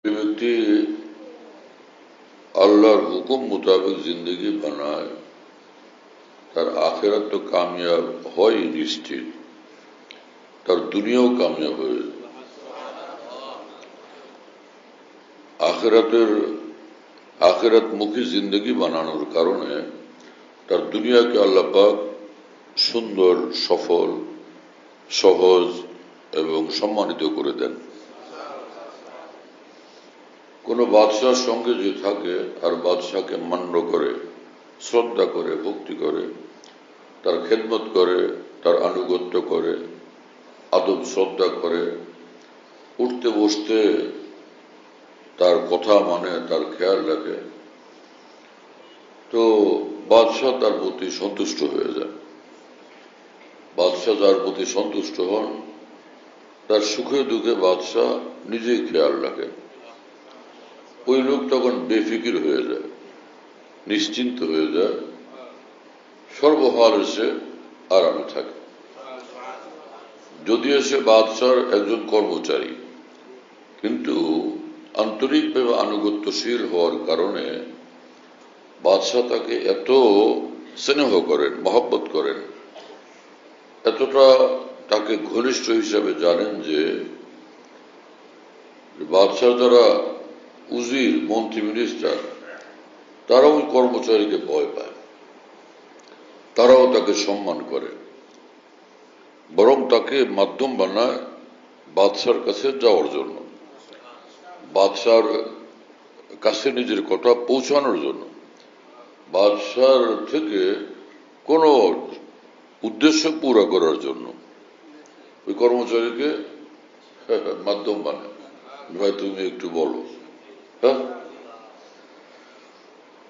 যে ব্যক্তি আল্লাহর হুকুম মোতাবেক জিন্দগি বানায় তার আখেরাত তো কামিয়াব হয় নিশ্চিত, তার দুনিয়াও কামিয়াব হয়ে যায়। আখেরাতমুখী জিন্দগি বানানোর কারণে তার দুনিয়াকে আল্লাহ পাক সুন্দর, সফল, সহজ এবং সম্মানিত করে দেন। কোনো বাদশার সঙ্গে যে থাকে আর বাদশাকে মান্য করে, শ্রদ্ধা করে, ভক্তি করে, তার খেদমত করে, তার আনুগত্য করে, আদব শ্রদ্ধা করে, উঠতে বসতে তার কথা মানে, তার খেয়াল রাখে, তো বাদশাহ তার প্রতি সন্তুষ্ট হয়ে যায়। বাদশাহ যার প্রতি সন্তুষ্ট হন তার সুখে দুঃখে বাদশাহ নিজেই খেয়াল রাখে। ওই লোক তখন বেফিকির হয়ে যায়, নিশ্চিন্ত হয়ে যায়, সর্বহাল এসে আরামে থাকে। যদিও সে বাদশার একজন কর্মচারী, কিন্তু আন্তরিকভাবে আনুগত্যশীল হওয়ার কারণে বাদশাহ তাকে এত স্নেহ করেন, মহব্বত করেন, এতটা তাকে ঘনিষ্ঠ হিসাবে জানেন যে বাদশাহ যারা উজির, মন্ত্রী, মিনিস্টার, তারাও ওই কর্মচারীকে ভয় পায়, তারাও তাকে সম্মান করে, বরং তাকে মাধ্যম বানায় বাদশার কাছে যাওয়ার জন্য, বাদশার কাছে নিজের কথা পৌঁছানোর জন্য, বাদশার থেকে কোনো উদ্দেশ্য পুরা করার জন্য ওই কর্মচারীকে মাধ্যম বানায়। ভাই তুমি একটু বলো। হ্যাঁ,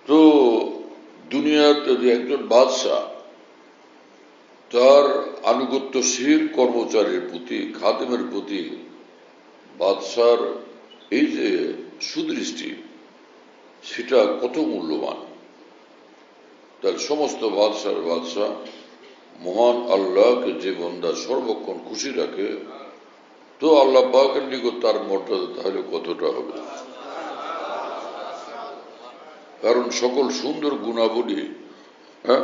তো দুনিয়াতে যে একজন বাদশাহ তার আনুগত্যশীল কর্মচারীর প্রতি, খাদেমের প্রতি বাদশার এই যে সুদৃষ্টি, সেটা কত মূল্যবান। তার সমস্ত বাদশাহ মহান আল্লাহকে যে বান্দা সর্বক্ষণ খুশি রাখে, তো আল্লাহ পাকের নিকট তার মর্যাদা তাহলে কতটা হবে। কারণ সকল সুন্দর গুণাবলী, হ্যাঁ,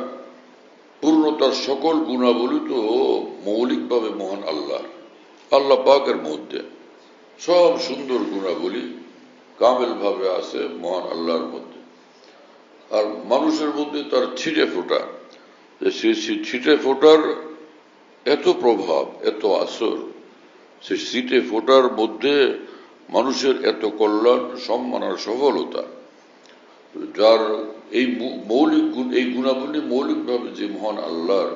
পূর্ণতার সকল গুণাবলী তো মৌলিকভাবে মহান আল্লাহ পাকের মধ্যে। সব সুন্দর গুণাবলী কামেল ভাবে আছে মহান আল্লাহর মধ্যে। আর মানুষের মধ্যে তার ছিটে ফোটা, ছিটে ফোটার এত প্রভাব, এত আসর, সে ছিটে ফোটার মধ্যে মানুষের এত কল্যাণ, সম্মান আর সফলতা, যার এই মৌলিক গুণ, এই গুণাবলী মৌলিকভাবে যে মহান আল্লাহর,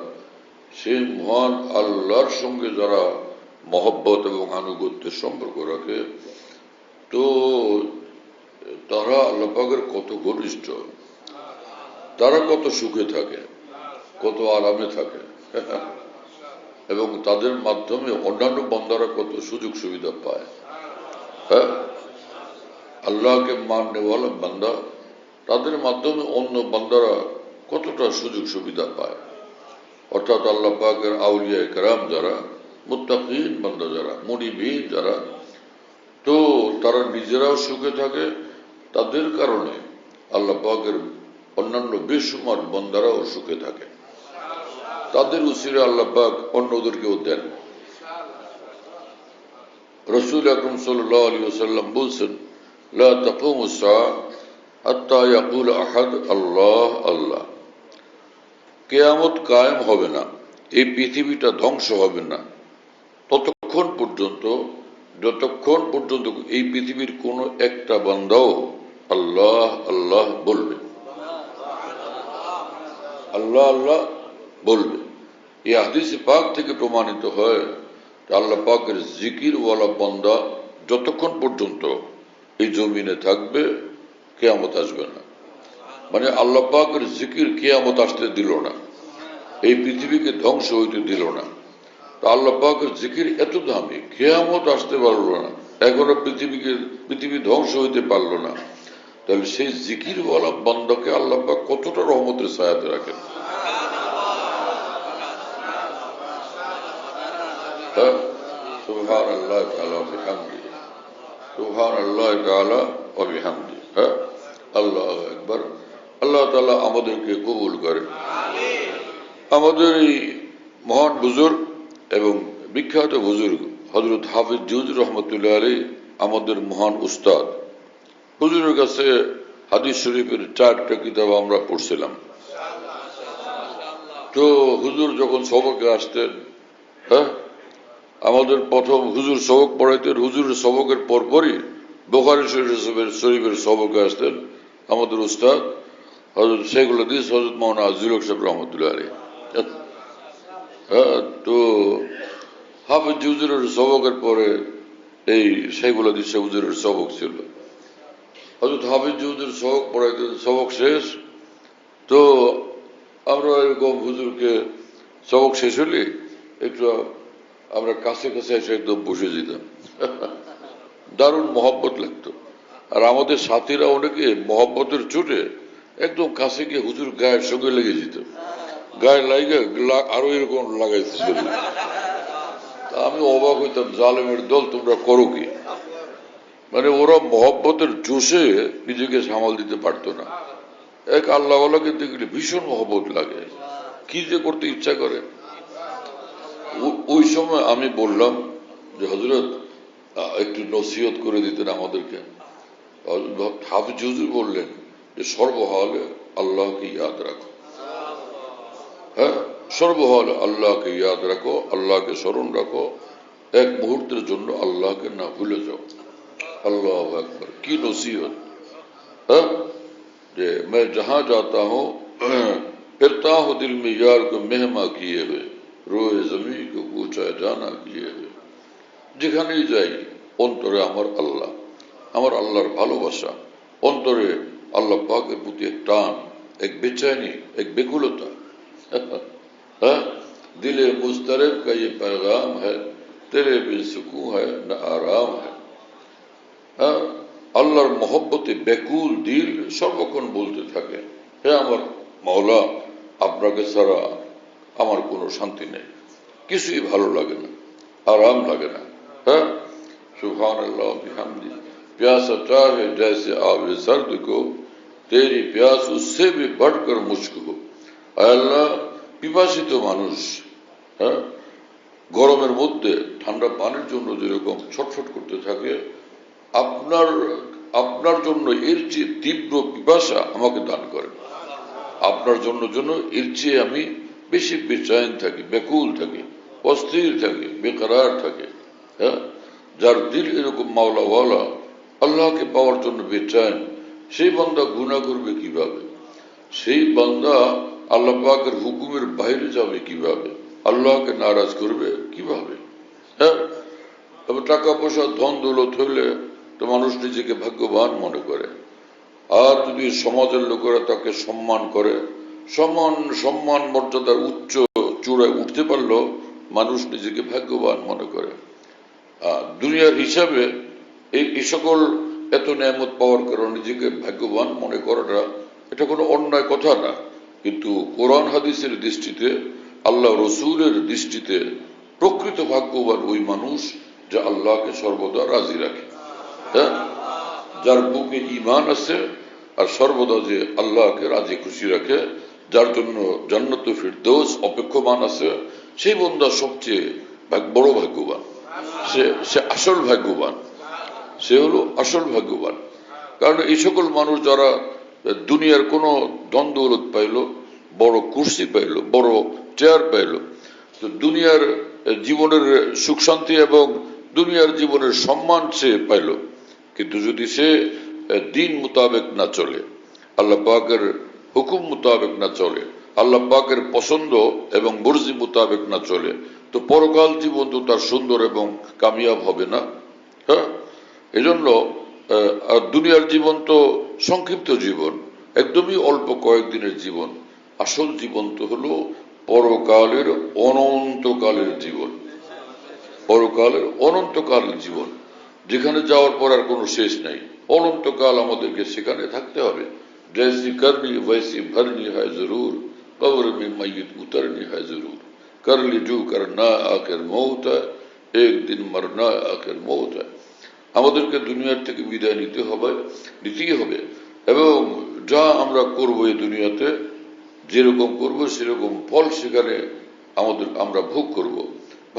সেই মহান আল্লাহর সঙ্গে যারা মহব্বত এবং আনুগত্যের সম্পর্ক রাখে, তো তারা আল্লাহ পাকের কত ঘনিষ্ঠ, তারা কত সুখে থাকে, কত আরামে থাকে, এবং তাদের মাধ্যমে অন্যান্য বান্দারা কত সুযোগ সুবিধা পায়। হ্যাঁ, আল্লাহকে মাননেওয়ালা বান্দা, তাদের মাধ্যমে অন্য বান্দারা কতটা সুযোগ সুবিধা পায়। অর্থাৎ আল্লাহ পাকের আউলিয়া কেরাম যারা, মুত্তাকিন বান্দা যারা, মুনিবিন যারা, তো তারা নিজেরাও সুখে থাকে, তাদের কারণে আল্লাহ পাকের অন্যান্য বেশুমার বান্দারাও সুখে থাকে, তাদের উসিলে আল্লাহ পাক অন্যদেরকেও দেন। রাসূল আকরাম সাল্লাল্লাহু আলাইহি ওয়াসাল্লাম বলছেন, লা তাকুমু আস-সাআ হাত্তা ইয়াকুল আহাদ আল্লাহ আল্লাহ। কিয়ামত কায়েম হবে না, এই পৃথিবীটা ধ্বংস হবে না ততক্ষণ পর্যন্ত, যতক্ষণ পর্যন্ত এই পৃথিবীর কোন একটা বান্দাও আল্লাহ আল্লাহ বলবে, আল্লাহ আল্লাহ বলবে। এই হাদিস পাক থেকে প্রমাণিত হয় আল্লাহ পাকের জিকির ওয়ালা বান্দা যতক্ষণ পর্যন্ত এই জমিনে থাকবে, কিয়ামত আসবে না। মানে আল্লাহ পাকের জিকির কিয়ামত আসতে দিল না, এই পৃথিবীকে ধ্বংস হইতে দিল না। তা আল্লাহ পাকের জিকির এত দামি, কিয়ামত আসতে পারলো না, এখনো পৃথিবী ধ্বংস হইতে পারলো না, তাহলে সেই জিকির ওয়ালা বান্দাকে আল্লাহ পাক কতটা রহমতের ছায়াতে রাখেন। সুবহানাল্লাহ তাআলা বিহামদিহি সুবহানাল্লাহি তাআলা ওয়া বিহামদি। হ্যাঁ, আল্লাহু আকবার। আল্লাহ তাআলা আমাদেরকে কবুল করেন। আমাদের এই মহান বুজুর্গ এবং বিখ্যাত বুজুর্গ হযরত হাফিজ জুজুর রহমতুল্লাহ আলাইহি আমাদের মহান উস্তাদ। হুজুরের কাছে হাদিস শরীফের 4টা কিতাব আমরা পড়ছিলাম। তো হুজুর যখন সবকে আসতেন, হ্যাঁ, আমাদের প্রথম হুজুর সবক পড়াইতেন। হুজুরের সবকের পরপরই বুখারী শরীফের সবকে আসতেন আমাদের উস্তাদ হযরত শেখুল হাদিস হযরত মাওলানা আজিজুল হক সাহেব রহমতুল্লাহ আলাইহি। হ্যাঁ, তো হাফিজ জুজুরের সবকের পরে এই শেখুল হাদিস হুজুরের সবক ছিল। হযরত হাফিজ জুজুর সবক পড়াইতেন, সবক শেষ। তো আমরা এরকম হুজুরকে সবক শেষ হলে একটু আমরা কাছে কাছে এসে একদম বসে যেতাম। দারুণ মহব্বত লাগতো। আর আমাদের সাথীরা অনেকে মহব্বতের চোটে একদম কাছে গিয়ে হুজুর গায়ের সঙ্গে লেগে যেত, গায়ে লাগে আরো এরকম লাগাইতে চলে। আমি অবাক হইতাম, জালেমের দল তোমরা করো কি? মানে ওরা মহব্বতের জোশে নিজেকে সামাল দিতে পারতো না। এক আল্লাহওয়ালাকে দেখলে ভীষণ মহব্বত লাগে, কি যে করতে ইচ্ছা করে। ওই সময় আমি বললাম যে হযরত একটু নসিহত করে দিতেন আমাদেরকে। হাফিজ হুজুর বললেন যে সর্বহালে আল্লাহকে ইয়াদ রাখো। হ্যাঁ, সর্বহালে আল্লাহকে ইয়াদ রাখো, আল্লাহকে স্মরণ রাখো, এক মুহূর্তের জন্য আল্লাহকে না ভুলে যাও। আল্লাহু আকবার, কি নসিহত! হ্যাঁ, যে मैं जहां जाता हूं फिरता हूं दिल में यार को मेहमा किए हुए रोए जमी को पूछा जाना किए हुए। যেখানেই যাই অন্তরে আমার আল্লাহ, আমার আল্লাহর ভালোবাসা, অন্তরে আল্লাহ পাকের প্রতি এক টান, এক বেচैनी, এক বেকুলতা। হ্যাঁ, দিলে মুস্তারিব का ये पैगाम है तेरे बेसुकून है न आराम है। হ্যাঁ, আল্লাহর মহব্বতে ব্যাকুল দিল সর্বক্ষণ বলতে থাকে, হে আমার মাওলা, আপনাকে ছাড়া আমার কোনো শান্তি নেই, কিছুই ভালো লাগে না, আরাম লাগে না। হ্যাঁ, সুবহানাল্লাহ বিহামদি। प्यासा चाहे जैसे आवे सर्द को तेरी प्यास उससे भी बढ़कर मुझको। আল্লাহ, পিপাসিত মানুষ, হ্যাঁ, গরমের মধ্যে ঠান্ডা পানির জন্য যেরকম ছটফট করতে থাকে, আপনার আপনার জন্য এর চেয়ে তীব্র পিপাসা আমাকে দান করেন। আপনার জন্য এর চেয়ে আমি বেশি বেচैन থাকি, ব্যাকুল থাকি, অস্থির থাকি, বেকরার থাকি। হ্যাঁ, যার দিল এরকম মাওলাওয়ালা, আল্লাহকে পাওয়ার জন্য বেচैन, সেই বান্দা গুনাহ করবে কিভাবে? সেই বান্দা আল্লাহ পাকের হুকুমের বাইরে যাবে কিভাবে? আল্লাহকে নারাজ করবে কিভাবে? হ্যাঁ, তবে টাকা পয়সা ধন দৌলত হইলে তো মানুষ নিজেকে ভাগ্যবান মনে করে। আর যদি সমাজের লোকেরা তাকে সম্মান করে, সম্মান মর্যাদার উচ্চ চূড়ায় উঠতে পারলো, মানুষ নিজেকে ভাগ্যবান মনে করে। আর দুনিয়ার হিসাবে এই সকল এত নেয়ামত পাওয়ার কারণে নিজেকে ভাগ্যবান মনে করাটা এটা কোনো অন্যায় কথা না। কিন্তু কোরআন হাদিসের দৃষ্টিতে, আল্লাহ রসুলের দৃষ্টিতে প্রকৃত ভাগ্যবান ওই মানুষ যা আল্লাহকে সর্বদা রাজি রাখে। হ্যাঁ, যার বুকে ঈমান আছে আর সর্বদা যে আল্লাহকে রাজি খুশি রাখে, যার জন্য জান্নাতুল ফিরদৌস অপেক্ষমান আছে, সেই বান্দা সবচেয়ে বড় ভাগ্যবান। সে আসল ভাগ্যবান, সে হলো আসল ভাগ্যবান। কারণ এই সকল মানুষ যারা দুনিয়ার কোনো দ্বন্দ্বলত পাইল, বড় কুর্সি পাইল, বড় চেয়ার পাইল, তো দুনিয়ার জীবনের সুখ শান্তি এবং দুনিয়ার জীবনের সম্মান সে পাইল, কিন্তু যদি সে দিন মোতাবেক না চলে, আল্লাহ পাকের হুকুম মোতাবেক না চলে, আল্লাহ পাকের পছন্দ এবং মর্জি মোতাবেক না চলে, তো পরকাল জীবন তো তার সুন্দর এবং কামিয়াব হবে না। হ্যাঁ, এজন্য দুনিয়ার জীবন তো সংক্ষিপ্ত জীবন, একদমই অল্প কয়েকদিনের জীবন। আসল জীবন তো হলো পরকালের অনন্তকালের জীবন, পরকালের অনন্তকালের জীবন, যেখানে যাওয়ার পর আর কোনো শেষ নাই। অনন্তকাল আমাদেরকে সেখানে থাকতে হবে। जैसी करनी वैसी भरनी है जरूर, कब्र में मैयत उतरनी है जरूर, कर ली जो करना आखिर मौत है, एक दिन मरना आखिर मौत है। আমাদেরকে দুনিয়ার থেকে বিদায় নিতেই হবে এবং যা আমরা করব এই দুনিয়াতে যেরকম করব সেরকম ফল সেখানে আমরা ভোগ করব।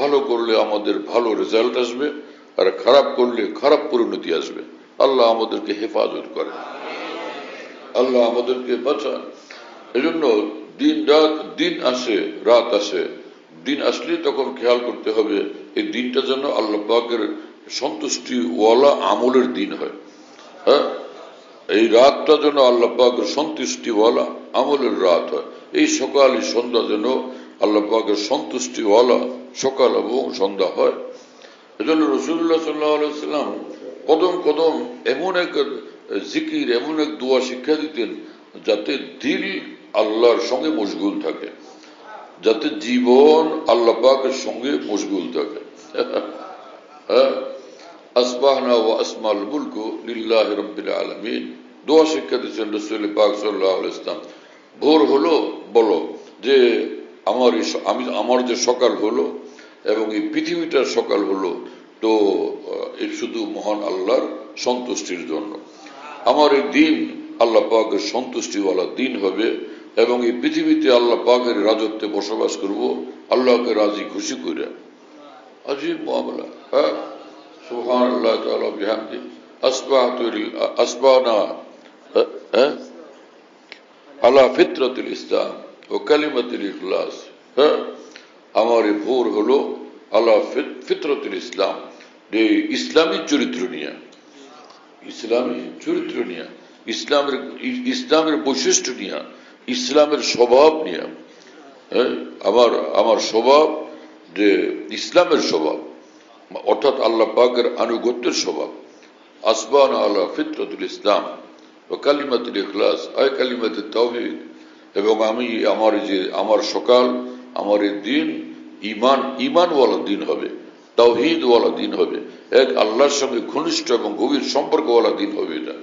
ভালো করলে আমাদের ভালো রেজাল্ট আসবে, আর খারাপ করলে খারাপ পরিণতি আসবে। আল্লাহ আমাদেরকে হেফাজত করেন, আল্লাহ আমাদেরকে বাঁচান। এজন্য দিন আসে, রাত আসে, দিন আসলে তখন খেয়াল করতে হবে এই দিনটা যেন আল্লাহ পাকের সন্তুষ্টিওয়ালা আমলের দিন হয়। হ্যাঁ, এই রাতটা যেন আল্লাহ পাকের সন্তুষ্টিওয়ালা আমলের রাত হয়। এই সকাল এই সন্ধ্যা যেন আল্লাহ পাকের সন্তুষ্টিওয়ালা সকাল এবং সন্ধ্যা হয়। এজন্য রাসূলুল্লাহ সাল্লাল্লাহু আলাইহি ওয়াসাল্লাম কদম কদম এমন এক জিকির, এমন এক দোয়া শিক্ষা দিতেন যাতে দিল আল্লাহর সঙ্গে মশগুল থাকে, যাতে জীবন আল্লাহ পাকের সঙ্গে মশগুল থাকে। আসবাহনা ওয়া আসমাল মুলকু লিল্লাহি রাব্বিল আলামিন, দোয়া শিক্ষা দিচ্ছেন রাসূল পাক সাল্লাল্লাহু আলাইহি ওয়াসাল্লাম। ভোর হলো, বলো যে আমার যে সকাল হলো এবং এই পৃথিবীটার সকাল হলো, তো এই শুধু মহান আল্লাহর সন্তুষ্টির জন্য। আমার এই দিন আল্লাহ পাকের সন্তুষ্টিওয়ালা দিন হবে এবং এই পৃথিবীতে আল্লাহ পাকের রাজত্বে বসবাস করব, আল্লাহকে রাজি খুশি করে। আজীব মামলা। হ্যাঁ, সুবহানাল্লাহ তাআলা বিহামদি আসবাহনা আলা ফিতরাতুল ইসলাম ও কালিমাতুল ইখলাস। হ্যাঁ, আমার এই ভোর হলো আলা ফিতরাতুল ইসলাম, যে ইসলামী চরিত্র নিয়ে, ইসলামী চরিত্র নিয়ে, ইসলামের বৈশিষ্ট্য নিয়ে, ইসলামের স্বভাব নিয়ে। আমার স্বভাব যে ইসলামের স্বভাব, অর্থাৎ আল্লাহ পাকের আনুগত্যের স্বভাব। আসবানা আলা ফিতরাতুল ইসলাম ও কালিমাতুল ইখলাস, আয় কালিমাতুত তাওহীদ। এবং আমার সকাল, আমার এই দিন ঈমানওয়ালা দিন হবে, তাওহীদওয়ালা দিন হবে, এক আল্লাহর সঙ্গে ঘনিষ্ঠ এবং গভীর সম্পর্কওয়ালা দিন হবে এটা।